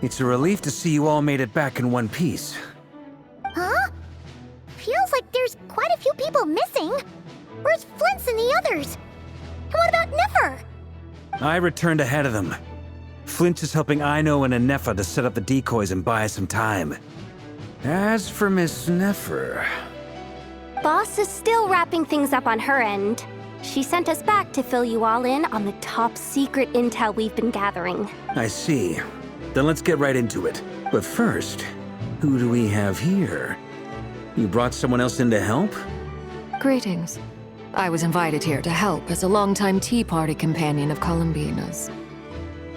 It's a relief to see you all made it back in one piece. Huh? Feels like there's quite a few people missing. Where's Flint's and the others? And what about Nefer? I returned ahead of them. Flint is helping Aino and Anefa to set up the decoys and buy us some time. As for Miss Nefer... Boss is still wrapping things up on her end. She sent us back to fill you all in on the top secret intel we've been gathering. I see. Then let's get right into it. But first, who do we have here? You brought someone else in to help? Greetings. I was invited here to help as a longtime Tea Party companion of Columbina's.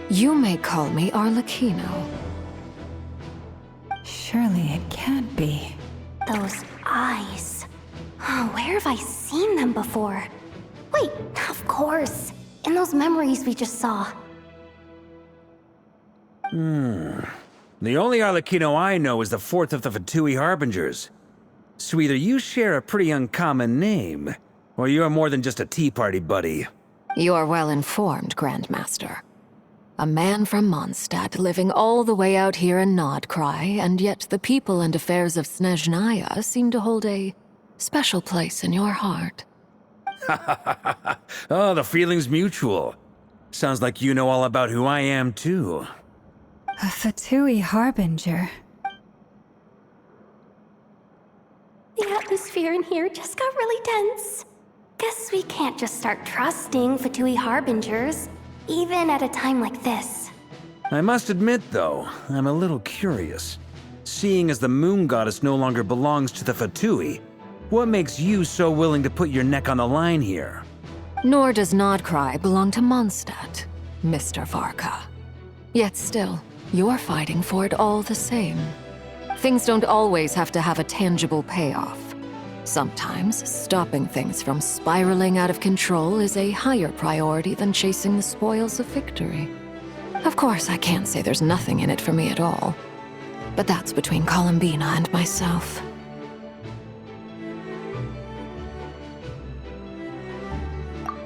You may call me Arlecchino. Surely it can't be. Those eyes. Oh, where have I seen them before? Wait, of course. In those memories we just saw. The only Arlecchino I know is the fourth of the Fatui Harbingers. So either you share a pretty uncommon name, or you're more than just a Tea Party buddy. You're well informed, Grandmaster. A man from Mondstadt living all the way out here in Nodcry, and yet the people and affairs of Snezhnaya seem to hold a special place in your heart. Oh, the feeling's mutual. Sounds like you know all about who I am, too. A Fatui Harbinger. The atmosphere in here just got really tense. Guess we can't just start trusting Fatui Harbingers, even at a time like this. I must admit, though, I'm a little curious. Seeing as the Moon Goddess no longer belongs to the Fatui, what makes you so willing to put your neck on the line here? Nor does Nodcry belong to Mondstadt, Mr. Varka. Yet still, you're fighting for it all the same. Things don't always have to have a tangible payoff. Sometimes, stopping things from spiraling out of control is a higher priority than chasing the spoils of victory. Of course, I can't say there's nothing in it for me at all. But that's between Columbina and myself.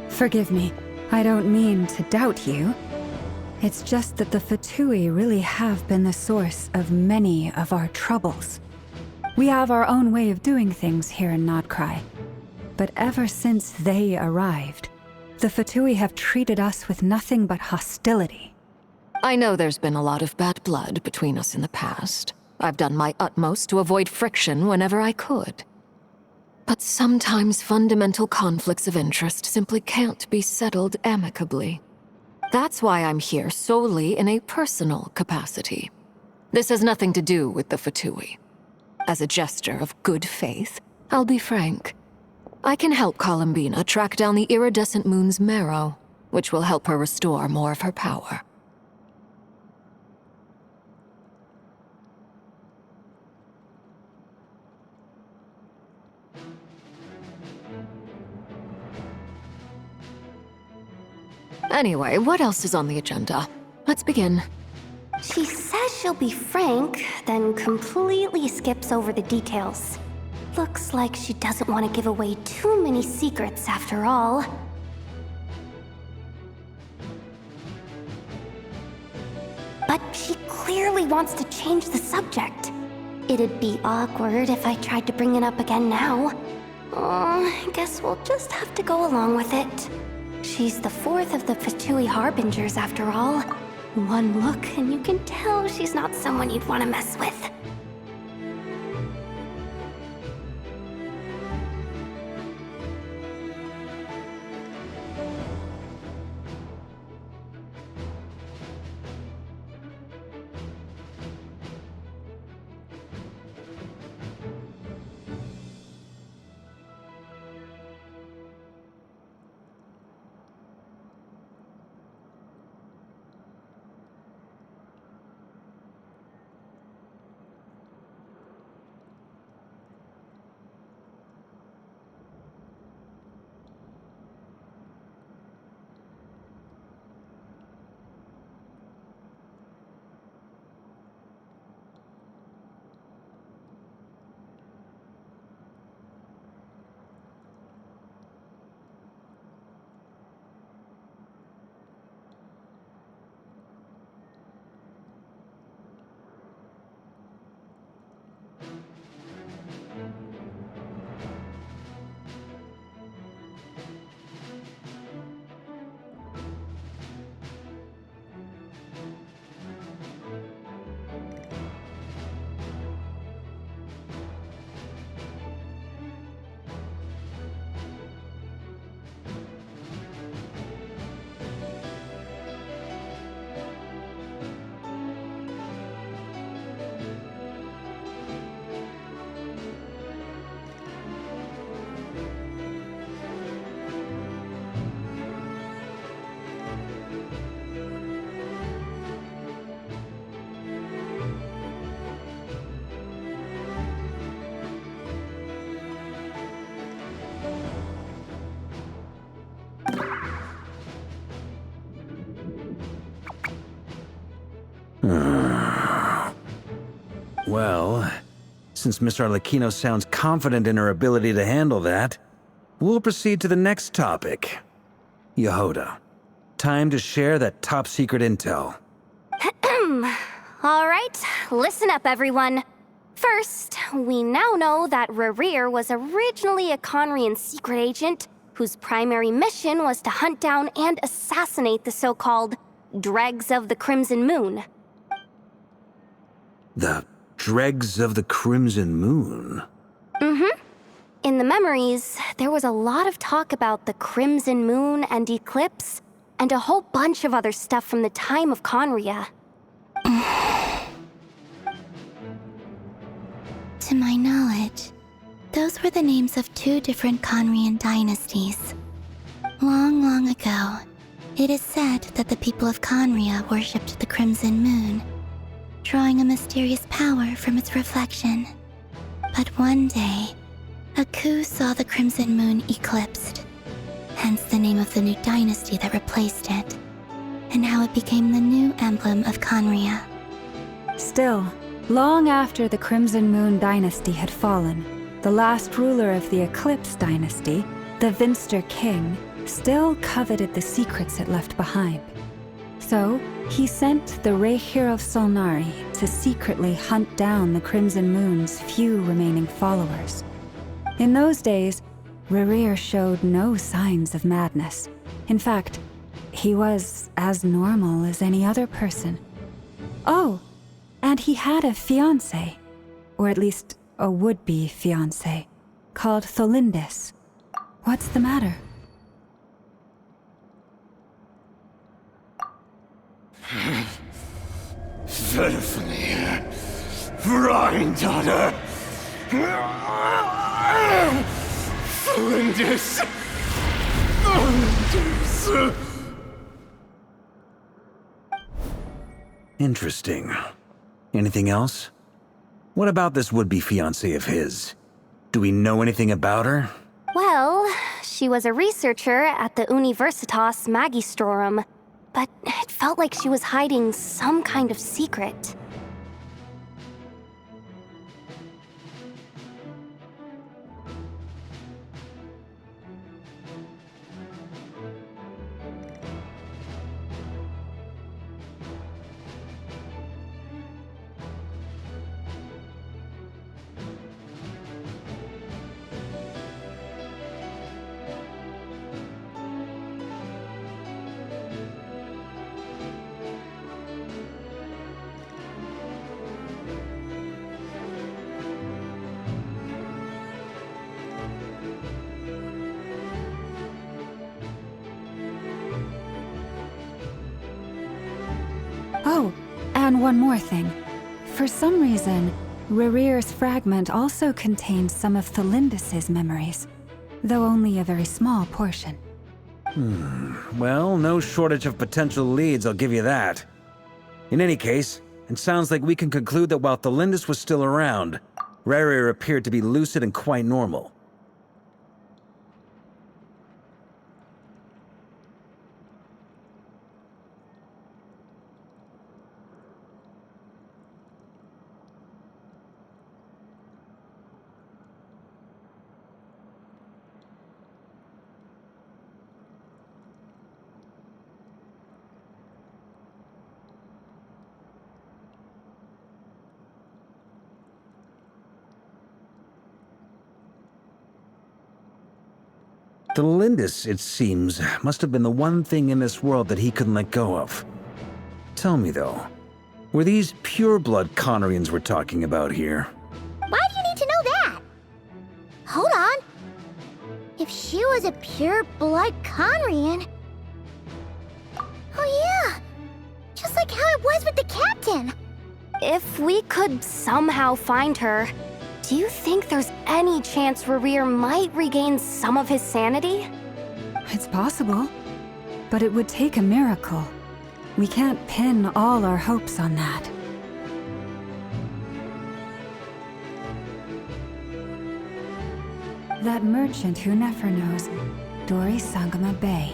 Forgive me, I don't mean to doubt you. It's just that the Fatui really have been the source of many of our troubles. We have our own way of doing things here in Nodcry. But ever since they arrived, the Fatui have treated us with nothing but hostility. I know there's been a lot of bad blood between us in the past. I've done my utmost to avoid friction whenever I could. But sometimes fundamental conflicts of interest simply can't be settled amicably. That's why I'm here solely in a personal capacity. This has nothing to do with the Fatui. As a gesture of good faith, I'll be frank. I can help Columbina track down the iridescent moon's marrow, which will help her restore more of her power. Anyway, what else is on the agenda? Let's begin. She says she'll be frank, then completely skips over the details. Looks like she doesn't want to give away too many secrets after all. But she clearly wants to change the subject. It'd be awkward if I tried to bring it up again now. I guess we'll just have to go along with it. She's the fourth of the Fatui Harbingers after all. One look and you can tell she's not someone you'd want to mess with. Well, since Miss Arlecchino sounds confident in her ability to handle that, we'll proceed to the next topic. Yehoda, time to share that top-secret intel. All right, listen up, everyone. First, we now know that Rerir was originally a Conrian secret agent whose primary mission was to hunt down and assassinate the so-called Dregs of the Crimson Moon. The Dregs of the Crimson Moon? Mm-hmm. In the memories, there was a lot of talk about the Crimson Moon and Eclipse, and a whole bunch of other stuff from the time of Conria. To my knowledge, those were the names of two different Conrian dynasties. Long, long ago, it is said that the people of Conria worshipped the Crimson Moon, drawing a mysterious power from its reflection. But one day, a coup saw the Crimson Moon eclipsed, hence the name of the new dynasty that replaced it, and how it became the new emblem of Conria. Still, long after the Crimson Moon dynasty had fallen, the last ruler of the Eclipse dynasty, the Vinster King, still coveted the secrets it left behind. So, he sent the Rerir of Solnari to secretly hunt down the Crimson Moon's few remaining followers. In those days, Rerir showed no signs of madness. In fact, he was as normal as any other person. Oh, and he had a fiancé, or at least a would-be fiancé, called Tholindis. What's the matter? Verfene, Freundaughter, Flinders. Interesting. Anything else? What about this would-be fiancé of his? Do we know anything about her? Well, she was a researcher at the Universitas Magistrorum, but it felt like she was hiding some kind of secret. Oh, and one more thing. For some reason, Rerir's fragment also contains some of Tholindis' memories, though only a very small portion. Well, no shortage of potential leads, I'll give you that. In any case, it sounds like we can conclude that while Tholindis was still around, Rerir appeared to be lucid and quite normal. Tholindis, it seems, must have been the one thing in this world that he couldn't let go of. Tell me, though, were these pure-blood Conrians we're talking about here? Why do you need to know that? Hold on. If she was a pure-blood Conrian... Oh yeah! Just like how it was with the captain! If we could somehow find her, do you think there's any chance Rerir might regain some of his sanity? It's possible, but it would take a miracle. We can't pin all our hopes on that. That merchant who Nefer knows, Dori Sangama Bay.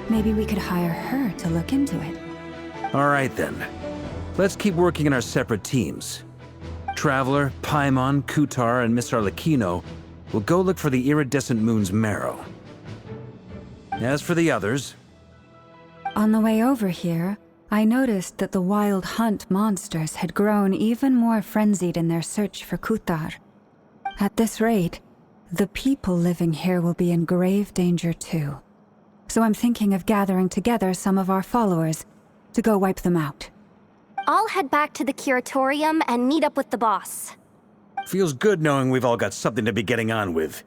Maybe we could hire her to look into it. All right, then. Let's keep working in our separate teams. Traveler, Paimon, Kutar, and Miss Arlecchino will go look for the iridescent moon's marrow. As for the others, On the way over here, I noticed that the wild hunt monsters had grown even more frenzied in their search for Kutar. At this rate, the people living here will be in grave danger too. So I'm thinking of gathering together some of our followers to go wipe them out. I'll head back to the curatorium and meet up with the boss. feels good knowing we've all got something to be getting on with.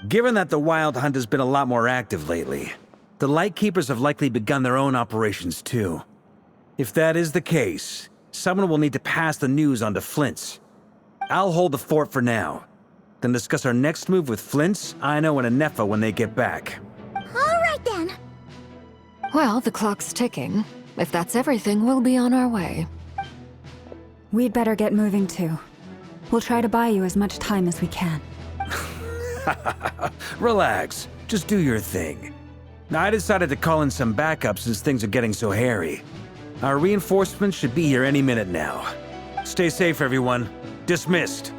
Given that the Wild Hunt has been a lot more active lately, the Lightkeepers have likely begun their own operations too. If that is the case, someone will need to pass the news on to Flint's. I'll hold the fort for now, then discuss our next move with Flint's, Aino, and Anefa when they get back. All right then. Well, the clock's ticking. If that's everything, we'll be on our way. We'd better get moving too. We'll try to buy you as much time as we can. Relax, just do your thing. I decided to call in some backup since things are getting so hairy. Our reinforcements should be here any minute now. Stay safe, everyone. Dismissed.